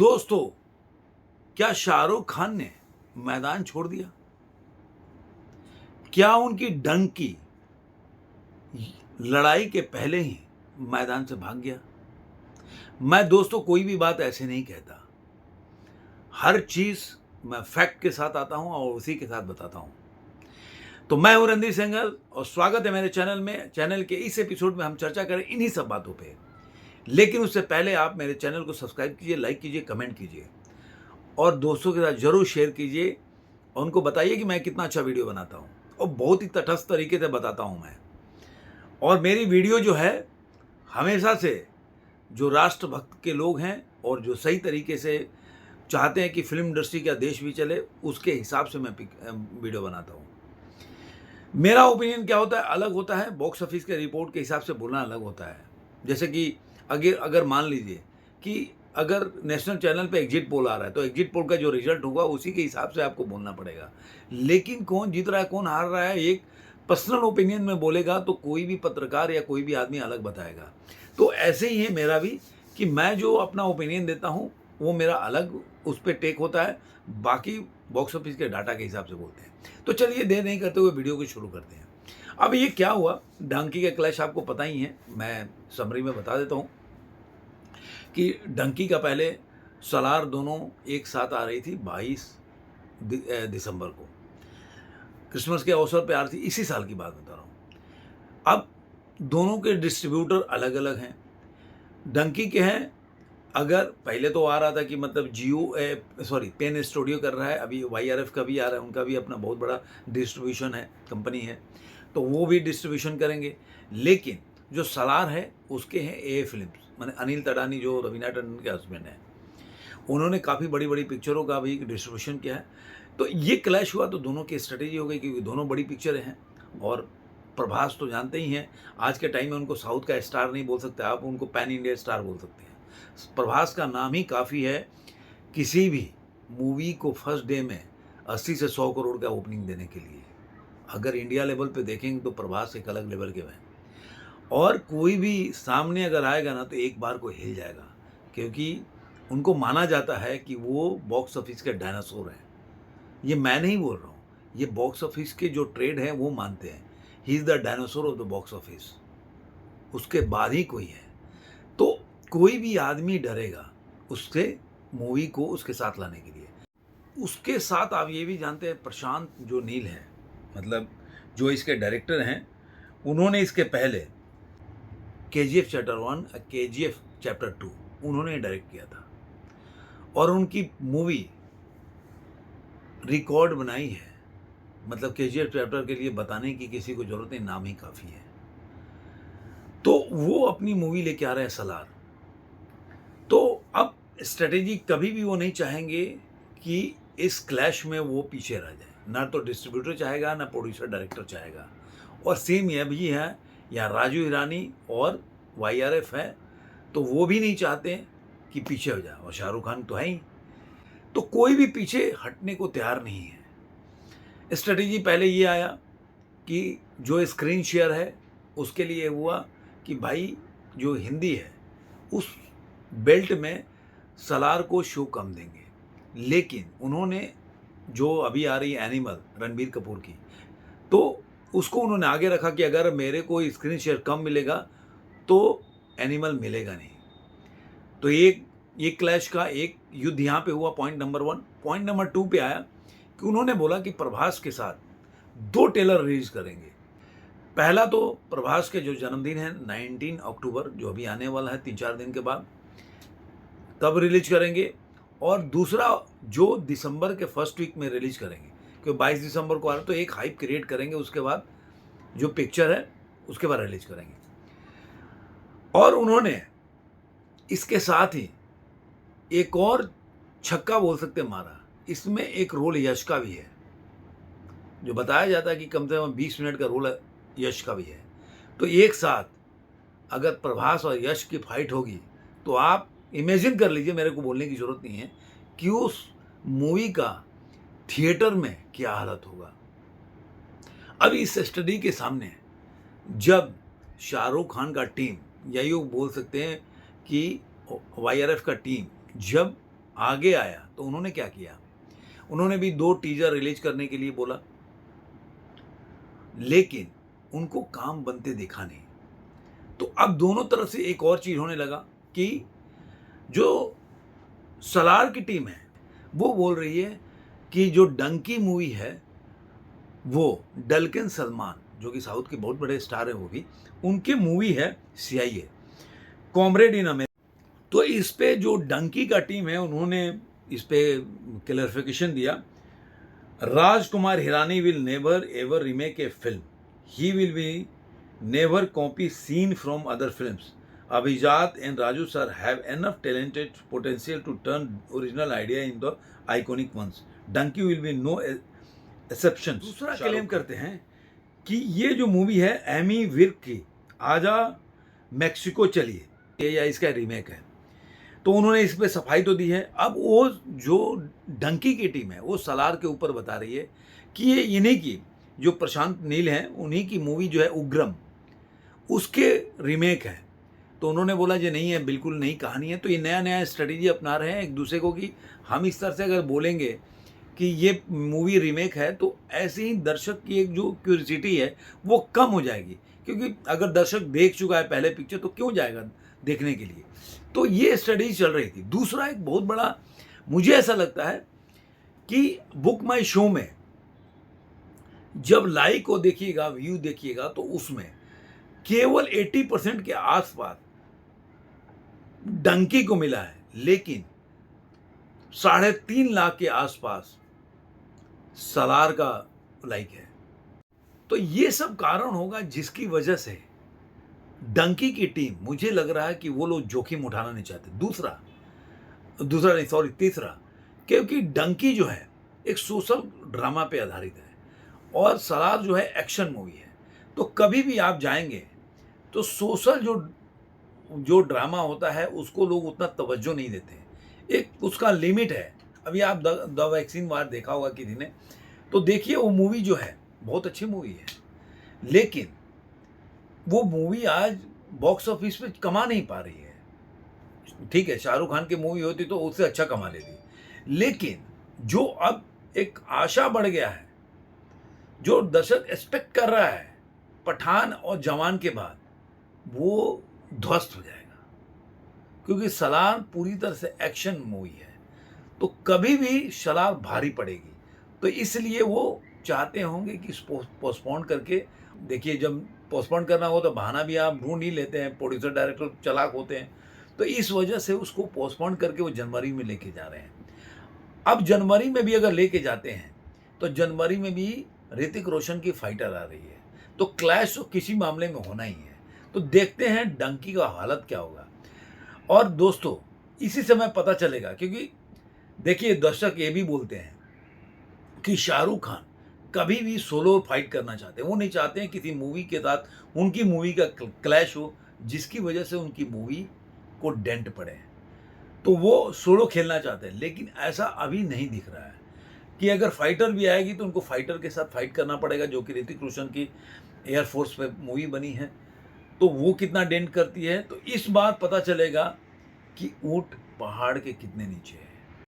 दोस्तों, क्या शाहरुख खान ने मैदान छोड़ दिया? क्या उनकी डंकी लड़ाई के पहले ही मैदान से भाग गया? मैं दोस्तों कोई भी बात ऐसे नहीं कहता। हर चीज़ मैं फैक्ट के साथ आता हूँ और उसी के साथ बताता हूँ। तो मैं हूँ रणधीर सेंगर और स्वागत है मेरे चैनल में। चैनल के इस एपिसोड में हम चर्चा करें इन्हीं सब बातों पे। लेकिन उससे पहले आप मेरे चैनल को सब्सक्राइब कीजिए, लाइक कीजिए, कमेंट कीजिए और दोस्तों के साथ ज़रूर शेयर कीजिए और उनको बताइए कि मैं कितना अच्छा वीडियो बनाता हूँ और बहुत ही तटस्थ तरीके से बताता हूँ मैं। और मेरी वीडियो जो है हमेशा से जो राष्ट्रभक्त के लोग हैं और जो सही तरीके से चाहते हैं कि फिल्म इंडस्ट्री का देश भी चले, उसके हिसाब से मैं वीडियो बनाता हूँ। मेरा ओपिनियन क्या होता है, अलग होता है। बॉक्स ऑफिस के रिपोर्ट के हिसाब से बोलना अलग होता है। जैसे कि अगर मान लीजिए कि अगर नेशनल चैनल पे एग्जिट पोल आ रहा है तो एग्जिट पोल का जो रिजल्ट होगा उसी के हिसाब से आपको बोलना पड़ेगा। लेकिन कौन जीत रहा है कौन हार रहा है एक पर्सनल ओपिनियन में बोलेगा तो कोई भी पत्रकार या कोई भी आदमी अलग बताएगा। तो ऐसे ही है मेरा भी कि मैं जो अपना ओपिनियन देता हूँ वो मेरा अलग उस पर टेक होता है, बाकी बॉक्स ऑफिस के डाटा के हिसाब से बोलते हैं। तो चलिए देर नहीं करते हुए वीडियो को शुरू करते हैं। अब ये क्या हुआ, डंकी का क्लैश आपको पता ही है, मैं समरी में बता देता हूँ कि डंकी का पहले सलार दोनों एक साथ आ रही थी 22 दिसंबर को, क्रिसमस के अवसर पे आ रही थी। इसी साल की बात बता रहा हूँ। अब दोनों के डिस्ट्रीब्यूटर अलग अलग हैं। डंकी के हैं, अगर पहले तो आ रहा था कि मतलब पेन स्टूडियो कर रहा है, अभी YRF का भी आ रहा है, उनका भी अपना बहुत बड़ा डिस्ट्रीब्यूशन है, कंपनी है, तो वो भी डिस्ट्रीब्यूशन करेंगे। लेकिन जो सलार है उसके हैं AA फिल्म्स, माने अनिल तडानी जो रवीना टंडन के हस्बैंड हैं, उन्होंने काफ़ी बड़ी बड़ी पिक्चरों का भी डिस्ट्रीब्यूशन किया है। तो ये क्लैश हुआ तो दोनों की स्ट्रेटेजी हो गई क्योंकि दोनों बड़ी पिक्चरें हैं। और प्रभास तो जानते ही हैं, आज के टाइम में उनको साउथ का स्टार नहीं बोल सकते आप, उनको पैन इंडिया स्टार बोल सकते हैं। प्रभास का नाम ही काफ़ी है किसी भी मूवी को फर्स्ट डे में 80 से 100 करोड़ का ओपनिंग देने के लिए। अगर इंडिया लेवल पे देखेंगे तो प्रभास एक अलग लेवल के हैं और कोई भी सामने अगर आएगा ना तो एक बार को हिल जाएगा, क्योंकि उनको माना जाता है कि वो बॉक्स ऑफिस के डायनासोर हैं। ये मैं नहीं बोल रहा हूँ, ये बॉक्स ऑफिस के जो ट्रेड हैं वो मानते हैं, he is the dinosaur of the box office, उसके बाद ही कोई है। तो कोई भी आदमी डरेगा उससे मूवी को उसके साथ लाने के लिए। उसके साथ आप ये भी जानते हैं, प्रशांत जो नील है, मतलब जो इसके डायरेक्टर हैं, उन्होंने इसके पहले KGF चैप्टर 1 KGF चैप्टर 2 उन्होंने डायरेक्ट किया था और उनकी मूवी रिकॉर्ड बनाई है। मतलब KGF चैप्टर के लिए बताने की किसी को जरूरत नहीं, नाम ही काफ़ी है। तो वो अपनी मूवी लेके आ रहे हैं सलार। तो अब स्ट्रेटेजी कभी भी वो नहीं चाहेंगे कि इस क्लैश में वो पीछे रह जाए, ना तो डिस्ट्रीब्यूटर चाहेगा ना प्रोड्यूसर डायरेक्टर चाहेगा। और सेम ये भी है, यहाँ राजू हिरानी और YRF है, तो वो भी नहीं चाहते कि पीछे हो जाए, और शाहरुख खान तो है ही, तो कोई भी पीछे हटने को तैयार नहीं है। स्ट्रेटेजी पहले ये आया कि जो स्क्रीन शेयर है उसके लिए हुआ कि भाई जो हिंदी है उस बेल्ट में सलार को शो कम देंगे। लेकिन उन्होंने जो अभी आ रही एनिमल रणबीर कपूर की, तो उसको उन्होंने आगे रखा कि अगर मेरे को स्क्रीन शेयर कम मिलेगा तो एनिमल मिलेगा नहीं। तो एक क्लैश का एक युद्ध यहाँ पे हुआ, पॉइंट नंबर 1। पॉइंट नंबर 2 पे आया कि उन्होंने बोला कि प्रभास के साथ 2 ट्रेलर रिलीज करेंगे। पहला तो प्रभास के जो जन्मदिन है 19 अक्टूबर, जो अभी आने वाला है 3-4 दिन के बाद, तब रिलीज करेंगे। और दूसरा जो दिसंबर के फर्स्ट वीक में रिलीज करेंगे, क्योंकि 22 दिसंबर को आ रहा है, तो एक हाइप क्रिएट करेंगे, उसके बाद जो पिक्चर है उसके बाद रिलीज करेंगे। और उन्होंने इसके साथ ही एक और छक्का बोल सकते मारा, इसमें एक रोल यश का भी है, जो बताया जाता है कि कम से कम 20 मिनट का रोल यश का भी है। तो एक साथ अगर प्रभास और यश की फाइट होगी तो आप इमेजिन कर लीजिए, मेरे को बोलने की ज़रूरत नहीं है कि उस मूवी का थिएटर में क्या हालत होगा। अब इस स्टडी के सामने जब शाहरुख खान का टीम, या यूँ बोल सकते हैं कि YRF का टीम जब आगे आया तो उन्होंने क्या किया, उन्होंने भी 2 टीजर रिलीज करने के लिए बोला, लेकिन उनको काम बनते देखा नहीं। तो अब दोनों तरफ से एक और चीज होने लगा कि जो सलार की टीम है वो बोल रही है कि जो डंकी मूवी है वो डल्कन सलमान, जो कि साउथ के बहुत बड़े स्टार हैं, वो भी उनकी मूवी है CIA कॉमरेड इन अमेरिका। तो इस पे जो डंकी का टीम है उन्होंने इस पे क्लैरिफिकेशन दिया, Rajkumar Hirani will never ever remake a film, he will be never copy scene from other films. Abhijat and Raju sir have enough talented potential to turn original idea in the iconic ones. Donkey will be no exception. दूसरा claim करते हैं कि ये जो movie है Amy Virk की आजा Mexico चलिए, ये या इसका रीमेक है। तो उन्होंने इस पे सफाई तो दी है। अब वो जो डंकी की टीम है वो सलार के ऊपर बता रही है कि ये इन्हीं की, जो प्रशांत नील हैं उन्हीं की मूवी जो है उग्रम, उसके रीमेक है। तो उन्होंने बोला ये नहीं है, बिल्कुल नई कहानी है। तो ये नया नया स्ट्रेटेजी अपना रहे हैं एक दूसरे को कि हम इस तरह से अगर बोलेंगे कि ये मूवी रीमेक है तो ऐसे ही दर्शक की एक जो क्यूरियोसिटी है वो कम हो जाएगी, क्योंकि अगर दर्शक देख चुका है पहले पिक्चर तो क्यों जाएगा देखने के लिए। तो ये स्ट्रेटेजी चल रही थी। दूसरा एक बहुत बड़ा मुझे ऐसा लगता है कि बुक माई शो में जब लाइक को देखिएगा, व्यू देखिएगा, तो उसमें केवल 80% के आसपास डंकी को मिला है, लेकिन 3.5 लाख के आसपास सलार का लाइक है। तो ये सब कारण होगा जिसकी वजह से डंकी की टीम, मुझे लग रहा है कि वो लोग जोखिम उठाना नहीं चाहते। तीसरा, क्योंकि डंकी जो है एक सोशल ड्रामा पे आधारित है और सलार जो है एक्शन मूवी है। तो कभी भी आप जाएंगे तो सोशल जो ड्रामा होता है उसको लोग उतना तवज्जो नहीं देते हैं, एक उसका लिमिट है। अभी आप द वैक्सीन वार देखा होगा किसी ने, तो देखिए वो मूवी जो है बहुत अच्छी मूवी है, लेकिन वो मूवी आज बॉक्स ऑफिस पे कमा नहीं पा रही है। ठीक है, शाहरुख खान की मूवी होती तो उससे अच्छा कमा लेती, लेकिन जो अब एक आशा बढ़ गया है, जो दर्शक एक्सपेक्ट कर रहा है पठान और जवान के बाद, वो ध्वस्त हो जाएगा, क्योंकि सलार पूरी तरह से एक्शन मूवी है। तो कभी भी सलार भारी पड़ेगी, तो इसलिए वो चाहते होंगे कि पोस्टपोन करके, देखिए जब पोस्टपोन करना हो तो बहाना भी आप ढूंढ ही लेते हैं, प्रोड्यूसर डायरेक्टर चालाक होते हैं, तो इस वजह से उसको पोस्टपोन करके वो जनवरी में लेके जा रहे हैं। अब जनवरी में भी अगर लेके जाते हैं तो जनवरी में भी ऋतिक रोशन की फाइटर आ रही है, तो क्लैश तो किसी मामले में होना ही है। तो देखते हैं डंकी का हालत क्या होगा। और दोस्तों इसी समय पता चलेगा, क्योंकि देखिए दर्शक ये भी बोलते हैं कि शाहरुख खान कभी भी सोलो फाइट करना चाहते हैं, वो नहीं चाहते हैं किसी मूवी के साथ उनकी मूवी का क्लैश हो जिसकी वजह से उनकी मूवी को डेंट पड़े। तो वो सोलो खेलना चाहते हैं, लेकिन ऐसा अभी नहीं दिख रहा है कि अगर फाइटर भी आएगी तो उनको फाइटर के साथ फाइट करना पड़ेगा, जो कि ऋतिक रोशन की एयरफोर्स पे मूवी बनी है, तो वो कितना डेंट करती है। तो इस बार पता चलेगा कि ऊंट पहाड़ के कितने नीचे है।